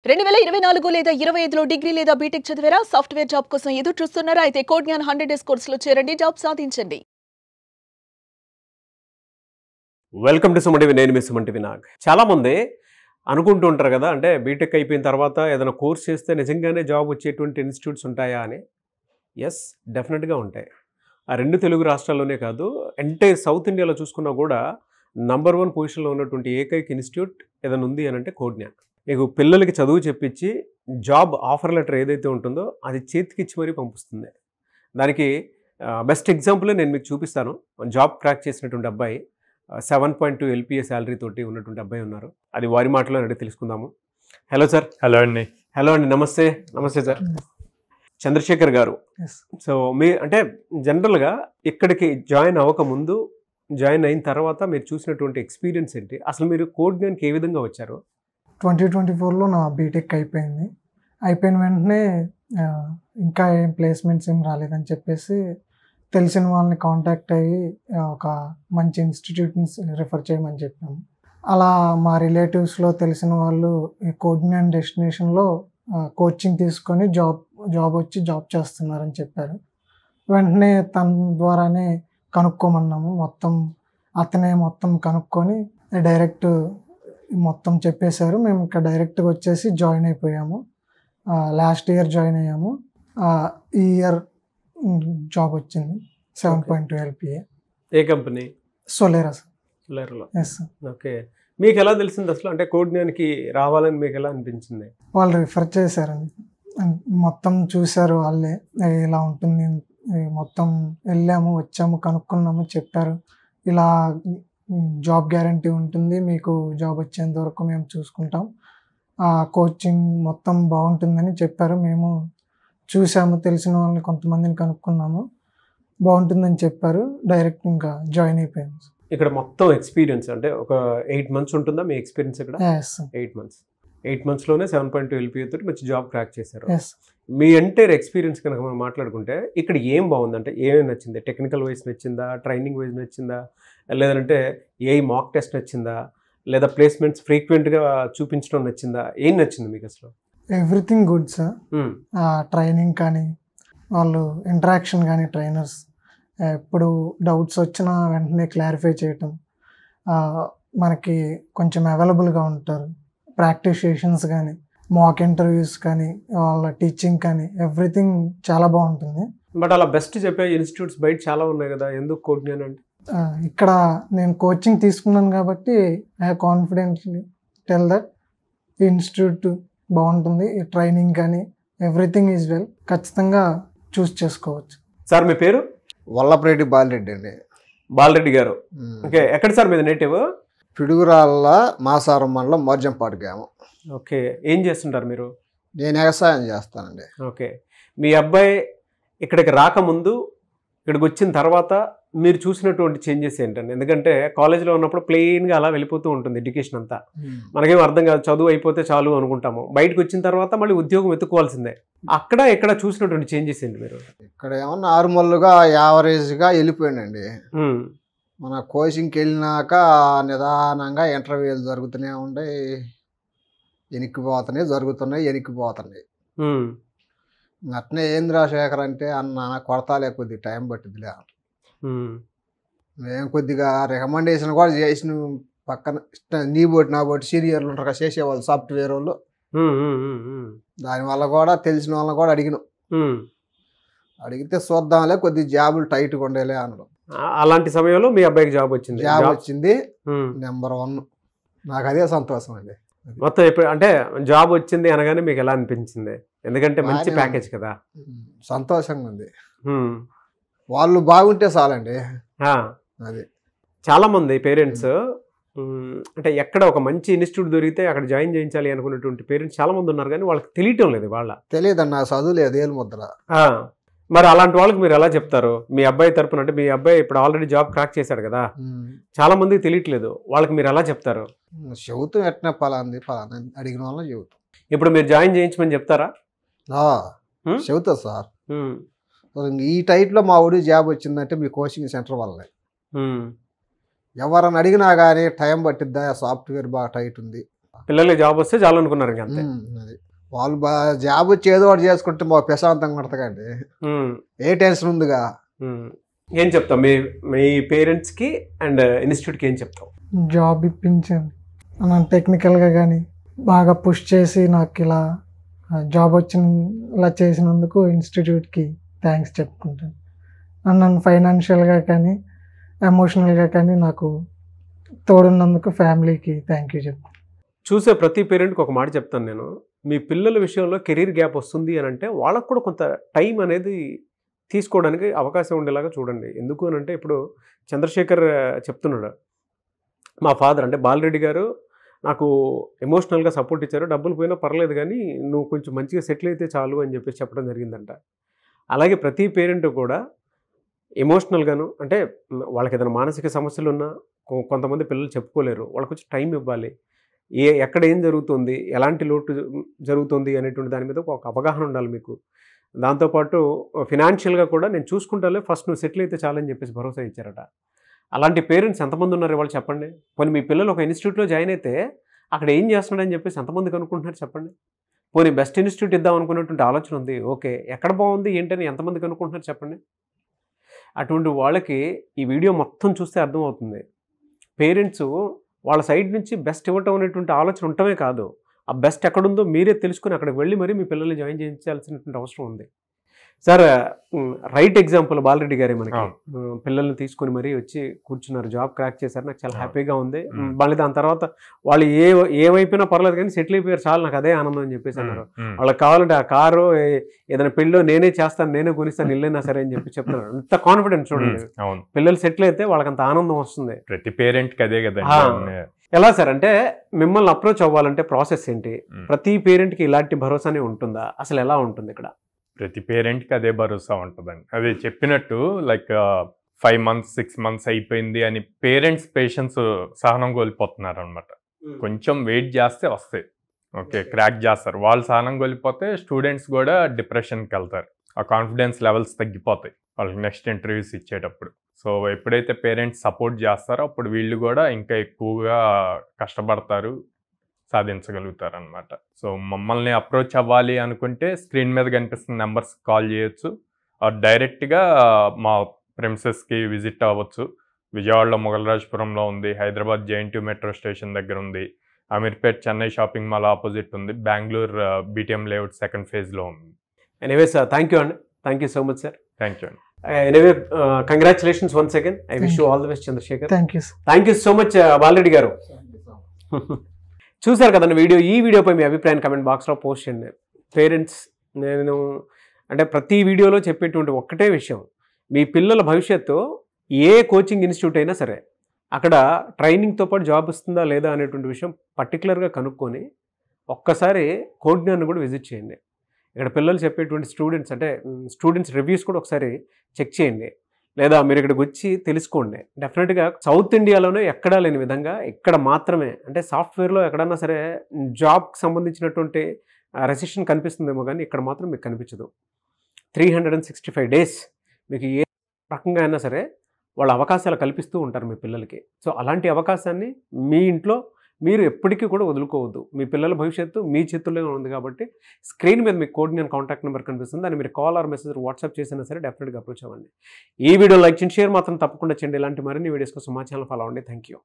2024 లేదా 25లో డిగ్రీ లేదా బీటెక్ చదివారా? సాఫ్ట్‌వేర్ జాబ్ కోసం ఎదురు చూస్తున్నారా? అయితే కోడ్ జ్ఞాన్ 100 డేస్ కోర్సులో చేరండి, జాబ్ సాధించండి. Welcome to Suman TV. నేను మీ సుమన్ టీవీ నాగ్. చాలామంది అనుకుంటూ ఉంటారు కదా, అంటే బీటెక్ అయిపోయిన తర్వాత ఏదైనా కోర్స్ చేస్తే నిజంగానే జాబ్ వచ్చేటువంటి ఇన్స్టిట్యూట్స్ ఉంటాయా అని. ఎస్, డెఫినెట్గా ఉంటాయి. ఆ రెండు తెలుగు రాష్ట్రాల్లోనే కాదు, ఎంటైర్ సౌత్ ఇండియాలో చూసుకున్నా కూడా నంబర్ 1 పొజిషన్లో ఉన్నటువంటి ఏకైక ఇన్స్టిట్యూట్ ఏదైనా ఉంది అని అంటే కోడ్ జ్ఞాన్. మీకు పిల్లలకి చదువు చెప్పించి జాబ్ ఆఫర్ లెటర్ ఏదైతే ఉంటుందో అది చేతికిచ్చి మరీ పంపిస్తుంది. దానికి బెస్ట్ ఎగ్జాంపులే నేను మీకు చూపిస్తాను. జాబ్ క్రాక్ చేసినటువంటి అబ్బాయి 7.2 LPA శాలరీ తోటి ఉన్నటువంటి అబ్బాయి ఉన్నారు. అది వారి మాటలో అడిగి తెలుసుకుందాము. Hello sir. హలో అండి. హలో అండి, నమస్తే. నమస్తే సార్. చంద్రశేఖర్ గారు. సో మీ అంటే జనరల్గా ఇక్కడికి జాయిన్ అవ్వకముందు, జాయిన్ అయిన తర్వాత మీరు చూసినటువంటి ఎక్స్పీరియన్స్ ఏంటి? అసలు మీరు కోడ్ జ్ఞాన్కి ఏ విధంగా వచ్చారు? 2024లో నా బీటెక్ అయిపోయింది. అయిపోయిన వెంటనే ఇంకా ఏం ప్లేస్మెంట్స్ ఏం రాలేదని చెప్పేసి తెలిసిన వాళ్ళని కాంటాక్ట్ అయ్యి ఒక మంచి ఇన్స్టిట్యూట్ని రిఫర్ చేయమని చెప్పాము. అలా మా రిలేటివ్స్లో తెలిసిన వాళ్ళు ఈ కోడ్ జ్ఞాన్ డెస్టినేషన్లో కోచింగ్ తీసుకొని జాబ్ వచ్చి జాబ్ చేస్తున్నారని చెప్పారు. వెంటనే తన ద్వారానే కనుక్కోమన్నాము. అతనే మొత్తం కనుక్కొని డైరెక్ట్ మొత్తం చెప్పేశారు. మేము ఇక్కడ డైరెక్ట్గా వచ్చేసి జాయిన్ అయిపోయాము. లాస్ట్ ఇయర్ జాయిన్ అయ్యాము. ఈ ఇయర్ జాబ్ వచ్చింది. 7.2 LPA. ఏ కంపెనీ? Solera sir. సోలేరాలో. Yes sir. ఓకే. మీకు ఎలా తెలిసింది అసలు? అంటే కోడ్ జ్ఞాన్కి రావాలని మీకు ఎలా అనిపించింది? వాళ్ళు రిఫర్ చేశారండి. మొత్తం చూశారు వాళ్ళే, ఇలా ఉంటుంది. మొత్తం వెళ్ళాము, వచ్చాము, కనుక్కున్నాము, చెప్పారు ఇలా జాబ్ గ్యారంటీ ఉంటుంది, మీకు జాబ్ వచ్చేంత వరకు మేము చూసుకుంటాం, కోచింగ్ మొత్తం బాగుంటుందని చెప్పారు. మేము చూసాము, తెలిసిన వాళ్ళని కొంతమందిని కనుక్కున్నాము, బాగుంటుందని చెప్పారు. డైరెక్ట్ ఇంకా జాయిన్ అయిపోయాము. ఇక్కడ మొత్తం ఎక్స్పీరియన్స్ అంటే ఒక 8 months ఉంటుందా మీ ఎక్స్పీరియన్స్ ఇక్కడ? 8 monthsలోనే 7.2 LPA తోటి మంచి జాబ్ క్రాక్ చేశారు. మీ ఎంటైర్ ఎక్స్పీరియన్స్ కనుక మనం మాట్లాడుకుంటే ఇక్కడ ఏం బాగుందంటే ఏమేమి నచ్చింది? టెక్నికల్ వైజ్ నచ్చిందా, ట్రైనింగ్ వైజ్ నచ్చిందా, లేదంటే ఏ మాక్ టెస్ట్ నచ్చిందా, లేదా ప్లేస్మెంట్స్ ఫ్రీక్వెంట్గా చూపించడం నచ్చిందా? ఏం నచ్చింది మీకు అసలు? Everything good sir. ట్రైనింగ్ కానీ, వాళ్ళు ఇంటరాక్షన్ కానీ, ట్రైనర్స్ ఎప్పుడు డౌట్స్ వచ్చినా వెంటనే క్లారిఫై చేయటం, మనకి కొంచెం అవైలబుల్గా ఉంటారు. ప్రాక్టీస్ సెషన్స్ కానీ, మాక్ ఇంటర్వ్యూస్ కానీ, వాళ్ళ టీచింగ్ కానీ, ఎవ్రీథింగ్ చాలా బాగుంటుంది. బట్ అలా బెస్ట్ చెప్పే ఇన్స్టిట్యూట్స్ బయట చాలా ఉన్నాయి కదా, ఎందుకు కోడ్ జ్ఞాన్ అంటే? ఇక్కడ నేను కోచింగ్ తీసుకున్నాను కాబట్టి ఐ కాన్ఫిడెంట్లీ టెల్ దట్ ఈ ఇన్స్టిట్యూట్ బాగుంటుంది. ఈ ట్రైనింగ్ కానీ ఎవ్రీథింగ్ ఈజ్ వెల్. ఖచ్చితంగా చూస్ చేసుకోవచ్చు. సార్ మీ పేరు? వల్లపరెడ్డి బాలరెడ్డి అండి. బాలరెడ్డి గారు. ఓకే. ఎక్కడ సార్ మీది నేటివ్? పిడుగురాళ్ళ మాసారం మండలం మోర్జంపాడు గ్రామం. ఓకే. ఏం చేస్తుంటారు మీరు? నేను వ్యవసాయం చేస్తానండి. ఓకే. మీ అబ్బాయి ఇక్కడికి రాకముందు, ఇక్కడికి వచ్చిన తర్వాత మీరు చూసినటువంటి చేంజెస్ ఏంటండి? ఎందుకంటే కాలేజ్లో ఉన్నప్పుడు ప్లెయిన్గా అలా వెళ్ళిపోతూ ఉంటుంది ఎడ్యుకేషన్ అంతా, మనకేం అర్థం కాదు, చదువు అయిపోతే చాలు అనుకుంటాము. బయటకు వచ్చిన తర్వాత మళ్ళీ ఉద్యోగం ఎత్తుకోవాల్సిందే. అక్కడ ఇక్కడ చూసినటువంటి చేంజెస్ ఏంటి మీరు? ఇక్కడ ఏమన్నా నార్మల్గా యావరేజ్గా వెళ్ళిపోయానండి. మన కోచింగ్కి వెళ్ళినాక నిదానంగా ఇంటర్వ్యూలు జరుగుతూనే ఉంటాయి, ఎనిక్కిపోతున్నాయి. అట్నే ఏంద్రాశేఖర్ అంటే అన్న కొడతాలే, కొద్దిగా టైం పట్టిద్దిలే. మేము కొద్దిగా రికమెండేషన్ కూడా చేసిన పక్కన నీ బోటి నా బోటి సీనియర్లు ఉంటారు కదా చేసేవాళ్ళు, సాఫ్ట్వేర్ వాళ్ళు. దానివల్ల కూడా తెలిసిన వాళ్ళని కూడా అడిగితే చూద్దాంలే, కొద్ది జాబులు టైట్గా ఉండేలే అనడం. అలాంటి సమయంలో మీ అబ్బాయికి జాబ్ వచ్చింది. నెంబర్ 1. నాకు అదే సంతోషం అండి. మొత్తం ఎప్పుడు అంటే జాబ్ వచ్చింది అనగానే మీకు ఎలా అనిపించింది? ఎందుకంటే మంచి ప్యాకేజ్ కదా. సంతోషంగా ఉంది. వాళ్ళు బాగుంటే చాలండి. అది చాలా మంది పేరెంట్స్ అంటే ఎక్కడ ఒక మంచి ఇన్స్టిట్యూట్ దొరికితే అక్కడ జాయిన్ చేయించాలి అనుకున్నటువంటి పేరెంట్స్ చాలా మంది ఉన్నారు, కానీ వాళ్ళకి తెలియటం లేదు. తెలియదు, నాకు చదువు లేదు, ఏలు ముద్ర. మరి అలాంటి వాళ్ళకి మీరు ఎలా చెప్తారు? మీ అబ్బాయి తరపున, అంటే మీ అబ్బాయి ఇప్పుడు ఆల్రెడీ జాబ్ క్రాక్ చేశాడు కదా, చాలా మందికి తెలియట్లేదు, వాళ్ళకి మీరు ఎలా చెప్తారు? చెబుతాం, ఎట్లా పలాంది అడిగిన వాళ్ళని చెబుతాం. ఇప్పుడు మీరు జాయిన్ చేయించమని చెప్తారా? చెబుతా సార్. ఈ టైట్లో మా ఊడి జాబ్ వచ్చిందంటే మీ కోచింగ్ సెంటర్ వల్లే. ఎవరని అడిగినా కానీ టైం పట్టిద్దా, సాఫ్ట్వేర్ బాగా టైట్ ఉంది, పిల్లలకి జాబ్ వస్తే చాలు అనుకున్నారు ఇంక అంతే. అది వాళ్ళు జాబ్ వచ్చి ఏదో ఒకటి చేసుకుంటే మాకు ప్రశాంతంగా ఉంటుందండి, ఏ టెన్షన్ ఉందిగా. ఏం చెప్తాం మీ పేరెంట్స్కి అండ్ ఇన్స్టిట్యూట్కి ఏం చెప్తాం? జాబ్ ఇప్పించాను నన్ను టెక్నికల్గా కానీ బాగా పుష్ చేసి నాకు ఇలా జాబ్ ఇలా చేసినందుకు ఇన్స్టిట్యూట్కి థ్యాంక్స్ చెప్పుకుంటాను. నన్ను ఫైనాన్షియల్గా కానీ ఎమోషనల్గా కానీ నాకు తోడున్నందుకు ఫ్యామిలీకి థ్యాంక్ యూ చెప్తాను. చూసే ప్రతి పేరెంట్కి ఒక మాట చెప్తాను నేను, మీ పిల్లల విషయంలో కెరీర్ గ్యాప్ వస్తుంది అని అంటే వాళ్ళకు కూడా కొంత టైం అనేది తీసుకోవడానికి అవకాశం ఉండేలాగా చూడండి. ఎందుకు అని అంటే ఇప్పుడు చంద్రశేఖర్ చెప్తున్నాడు, మా ఫాదర్ అంటే బాలరెడ్డి గారు నాకు ఎమోషనల్గా సపోర్ట్ ఇచ్చారు, డబ్బులు పోయినా పర్లేదు కానీ నువ్వు కొంచెం మంచిగా సెటిల్ అయితే చాలు అని చెప్పేసి చెప్పడం జరిగిందంట. అలాగే ప్రతి పేరెంట్ కూడా ఎమోషనల్గాను అంటే వాళ్ళకి ఏదైనా మానసిక సమస్యలు ఉన్నా కొంతమంది పిల్లలు చెప్పుకోలేరు, వాళ్ళకి వచ్చి టైం ఇవ్వాలి, ఎక్కడ ఏం జరుగుతుంది, ఎలాంటి లోటు జరుగుతుంది అనేటువంటి దాని మీద ఒక అవగాహన ఉండాలి మీకు. దాంతోపాటు ఫినాన్షియల్గా కూడా నేను చూసుకుంటాలే, ఫస్ట్ నువ్వు సెటిల్ అయితే చాలని చెప్పేసి భరోసా ఇచ్చారట. అలాంటి పేరెంట్స్ ఎంతమంది ఉన్నారు వాళ్ళు చెప్పండి. పోనీ మీ పిల్లలు ఒక ఇన్స్టిట్యూట్లో జాయిన్ అయితే అక్కడ ఏం చేస్తున్నాడని చెప్పేసి ఎంతమందికి అనుకుంటున్నారు చెప్పండి. పోనీ బెస్ట్ ఇన్స్టిట్యూట్ ఇద్దాం అనుకునేటువంటి ఆలోచన ఉంది, ఓకే, ఎక్కడ బాగుంది ఏంటని ఎంతమందికి అనుకుంటున్నారు చెప్పండి. అటువంటి వాళ్ళకి ఈ వీడియో మొత్తం చూస్తే అర్థమవుతుంది, పేరెంట్స్ వాళ్ళ సైడ్ నుంచి బెస్ట్ ఇవ్వటం అనేటువంటి ఆలోచన ఉండటమే కాదు, ఆ బెస్ట్ ఎక్కడుందో మీరే తెలుసుకుని అక్కడికి వెళ్ళి మరీ మీ పిల్లల్ని జాయిన్ చేయించాల్సినటువంటి అవసరం ఉంది. సార్ రైట్ ఎగ్జాంపుల్ బాలరెడ్డి గారే మనకి పిల్లల్ని తీసుకుని మరీ వచ్చి కూర్చున్నారు, జాబ్ క్రాక్ చేశారు, నాకు చాలా హ్యాపీగా ఉంది. మళ్ళీ దాని తర్వాత వాళ్ళు ఏమైపోయినా పర్లేదు కానీ సెటిల్ అయిపోయారు, చాలు నాకు అదే ఆనందం అని చెప్పేసి అన్నారు. వాళ్ళకి కావాలంటే ఆ కారు ఏదైనా పెళ్ళో నేనే చేస్తాను, నేనే కొనిస్తాను, ఇల్లైనా సరే అని చెప్పి చెప్తున్నారు. అంత కాన్ఫిడెన్స్ చూడండి, పిల్లలు సెటిల్ అయితే వాళ్ళకి అంత ఆనందం వస్తుంది. ప్రతి పేరెంట్కి అదే కదా. ఎలా సార్ అంటే మిమ్మల్ని అప్రోచ్ అవ్వాలంటే ప్రాసెస్ ఏంటి? ప్రతి పేరెంట్కి ఇలాంటి భరోసానే ఉంటుందా? అసలు ఎలా ఉంటుంది ఇక్కడ? ప్రతి పేరెంట్కి అదే భరోసా ఉంటుందండి. అది చెప్పినట్టు లైక్ 5 months 6 months అయిపోయింది అని పేరెంట్స్ పేషెన్స్ సహనం కోల్పోతున్నారు అనమాట. కొంచెం వెయిట్ చేస్తే వస్తాయి, ఓకే, క్రాక్ చేస్తారు. వాళ్ళు సహనం కోల్పోతే స్టూడెంట్స్ కూడా డిప్రెషన్కి వెళ్తారు, ఆ కాన్ఫిడెన్స్ లెవెల్స్ తగ్గిపోతాయి వాళ్ళకి నెక్స్ట్ ఇంటర్వ్యూస్ ఇచ్చేటప్పుడు. సో ఎప్పుడైతే పేరెంట్స్ సపోర్ట్ చేస్తారో అప్పుడు వీళ్ళు కూడా ఇంకా ఎక్కువగా కష్టపడతారు, సాధించగలుగుతారు అనమాట. సో మమ్మల్ని అప్రోచ్ అవ్వాలి అనుకుంటే స్క్రీన్ మీద కనిపిస్తున్న నెంబర్స్ కాల్ చేయొచ్చు, డైరెక్ట్గా మా ప్రెమిసెస్కి విజిట్ అవ్వచ్చు. విజయవాడలో మొగలరాజపురంలో ఉంది, హైదరాబాద్ JNTU మెట్రో స్టేషన్ దగ్గర ఉంది, Ameerpet Chennai shopping mall opposite ఉంది, Bengaluru BTM layout 2nd phase ఉంది. ఎనీవే సార్, థ్యాంక్ యూ అండి, thank you so much sir. Thank you అండి. Anyway congratulations once again. I wish you all the best Chandrashekar. Thank you so much Balareddy గారు. చూశారు కదండి video. ఈ వీడియోపై మీ అభిప్రాయాన్ని కమెంట్ బాక్స్లో పోస్ట్ చేయండి. పేరెంట్స్, నేను అంటే ప్రతి వీడియోలో చెప్పేటువంటి ఒక్కటే విషయం, మీ పిల్లల భవిష్యత్తు ఏ కోచింగ్ ఇన్స్టిట్యూట్ అయినా సరే అక్కడ ట్రైనింగ్తో పాటు జాబ్ వస్తుందా లేదా అనేటువంటి విషయం పర్టికులర్గా కనుక్కొని ఒక్కసారి కోడ్జ్ఞాన్ని కూడా విజిట్ చేయండి. ఇక్కడ పిల్లలు చెప్పేటువంటి స్టూడెంట్స్ రివ్యూస్ కూడా ఒకసారి చెక్ చేయండి, లేదా మీరు ఇక్కడికి వచ్చి తెలుసుకోండి. డెఫినెట్గా సౌత్ ఇండియాలోనే ఎక్కడా లేని విధంగా ఇక్కడ మాత్రమే, అంటే సాఫ్ట్వేర్లో ఎక్కడన్నా సరే జాబ్కి సంబంధించినటువంటి రెసిషన్ కనిపిస్తుందేమో కానీ ఇక్కడ మాత్రం మీకు కనిపించదు. 365 days మీకు ఏ రకంగా అయినా సరే వాళ్ళ అవకాశాలు కల్పిస్తూ ఉంటారు మీ పిల్లలకి. సో అలాంటి అవకాశాన్ని మీ ఇంట్లో మీరు ఎప్పటికీ కూడా వదులుకోవద్దు. మీ పిల్లల భవిష్యత్తు మీ చేతుల్లోనే ఉంది కాబట్టి స్క్రీన్ మీద మీకు కోడ్జ్ఞాన్ కాంటాక్ట్ నెంబర్ కనిపిస్తుంది, దాన్ని మీరు కాల్ ఆర్ మెసేజ్ వాట్సాప్ చేసినా సరే డెఫినెట్గా అప్రోచ్ అవ్వండి. ఈ వీడియో లైక్ చేయండి, షేర్ మాత్రం తప్పకుండా చేయండి. ఇలాంటి మరిన్ని వీడియోస్ కోసం మా ఛానల్ ఫాలో అవ్వండి. Thank you.